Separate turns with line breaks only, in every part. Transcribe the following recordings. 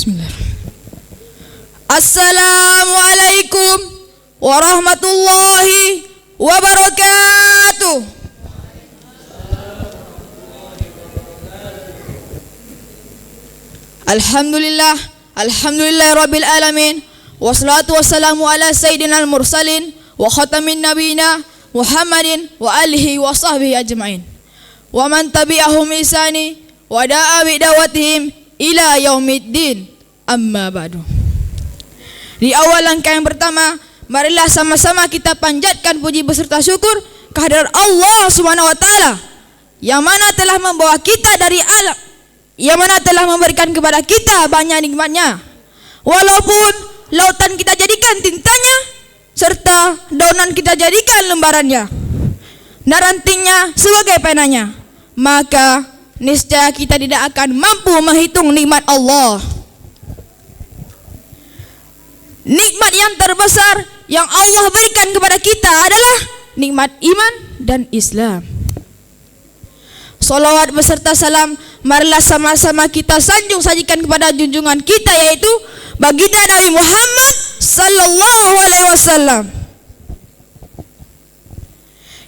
Bismillahirrahmanirrahim. Assalamualaikum warahmatullahi wabarakatuh. Alhamdulillah rabbil alamin. Wassalatu wassalamu ala sayyidina al-mursalin wa khatamin nabiyina Muhammadin wa alihi wa sahbihi ajma'in. Wa man tabi'ahum ihsani wa da'a bi da'watihim ila yaumiddin. Amma ba'du. Di awal langkah yang pertama, marilah sama-sama kita panjatkan puji beserta syukur kehadirat Allah Subhanahu wa taala yang mana telah membawa kita dari alam, yang mana telah memberikan kepada kita banyak nikmatnya. Walaupun lautan kita jadikan tintanya, serta daunan kita jadikan lembarannya, dan rantingnya sebagai penanya, maka niscaya kita tidak akan mampu menghitung nikmat Allah. Nikmat yang terbesar yang Allah berikan kepada kita adalah nikmat iman dan Islam. Salawat beserta salam marilah sama-sama kita sanjung sajikan kepada junjungan kita, yaitu baginda Nabi Muhammad sallallahu alaihi wasallam,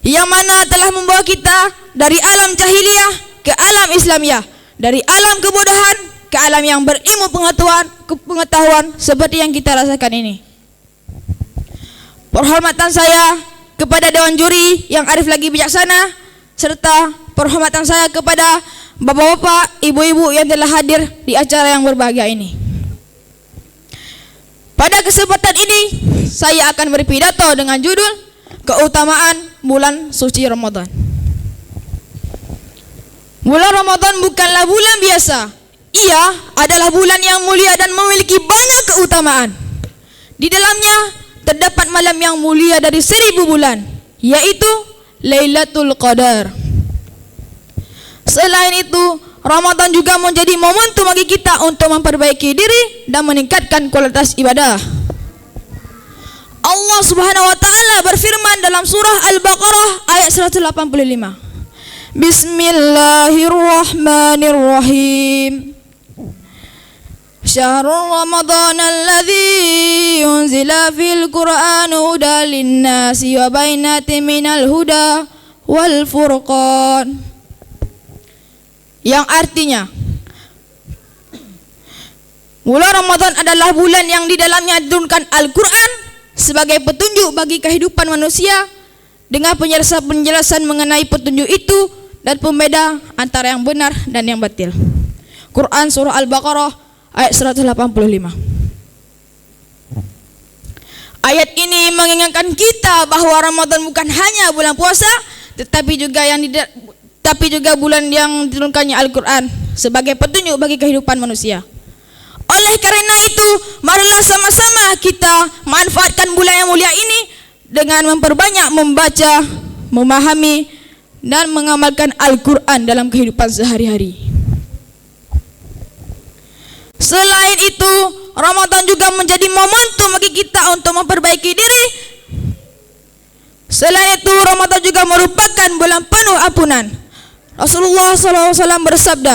yang mana telah membawa kita dari alam jahiliyah ke alam Islamiyah, dari alam kebodohan ke alam yang berilmu pengetahuan seperti yang kita rasakan ini. Penghormatan saya kepada Dewan Juri yang arif lagi bijaksana, serta penghormatan saya kepada bapak-bapak, ibu-ibu yang telah hadir di acara yang berbahagia ini. Pada kesempatan ini saya akan berpidato dengan judul keutamaan bulan suci Ramadan. Bulan Ramadan bukanlah bulan biasa. Ia adalah bulan yang mulia dan memiliki banyak keutamaan. Di dalamnya terdapat malam yang mulia dari 1000 bulan, yaitu Lailatul Qadar. Selain itu, Ramadan juga menjadi momentum bagi kita untuk memperbaiki diri dan meningkatkan kualitas ibadah. Allah Subhanahu wa taala berfirman dalam surah Al-Baqarah ayat 185. Bismillahirrahmanirrahim. Syahrul Ramadan alladzi unzila fil Qur'an hudan lin-nasi wa bainatin minal huda wal furqan. Yang artinya, bulan Ramadan adalah bulan yang di dalamnya diturunkan Al-Quran sebagai petunjuk bagi kehidupan manusia, dengan penjelasan mengenai petunjuk itu dan pembeda antara yang benar dan yang batil. Quran surah Al-Baqarah ayat 185. Ayat ini mengingatkan kita bahwa Ramadan bukan hanya bulan puasa, tetapi juga bulan yang diturunkannya Al-Quran sebagai petunjuk bagi kehidupan manusia. Oleh karena itu, marilah sama-sama kita manfaatkan bulan yang mulia ini dengan memperbanyak membaca, memahami, dan mengamalkan Al-Quran dalam kehidupan sehari-hari. Selain itu, Ramadan juga menjadi momentum bagi kita untuk memperbaiki diri. Selain itu, Ramadan juga merupakan bulan penuh ampunan. Rasulullah SAW bersabda,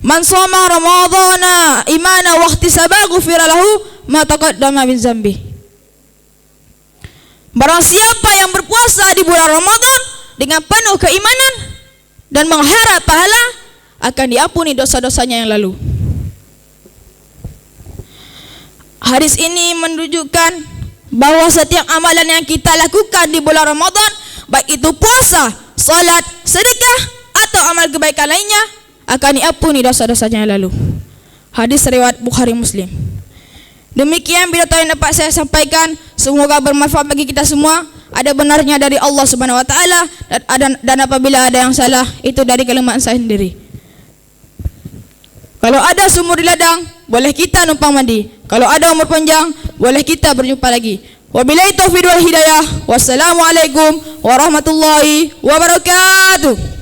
"Man shoma Ramadhana imana wa ihtisaba ghufira lahu ma taqaddama min dzambi." Barang siapa yang berpuasa di bulan Ramadan dengan penuh keimanan dan mengharap pahala, akan diampuni dosa-dosanya yang lalu. Hadis ini menunjukkan bahwa setiap amalan yang kita lakukan di bulan Ramadan, baik itu puasa, salat, sedekah, atau amal kebaikan lainnya, akan diampuni dosa-dosanya yang lalu. Hadis riwayat Bukhari Muslim. Demikian pidato yang dapat saya sampaikan, semoga bermanfaat bagi kita semua. Ada benarnya dari Allah Subhanahu wa taala, dan apabila ada yang salah, itu dari kelemahan saya sendiri. Kalau ada sumur di ladang, boleh kita numpang mandi. Kalau ada umur panjang, boleh kita berjumpa lagi. Wabillahi taufiq wal hidayah. Wassalamualaikum warahmatullahi wabarakatuh.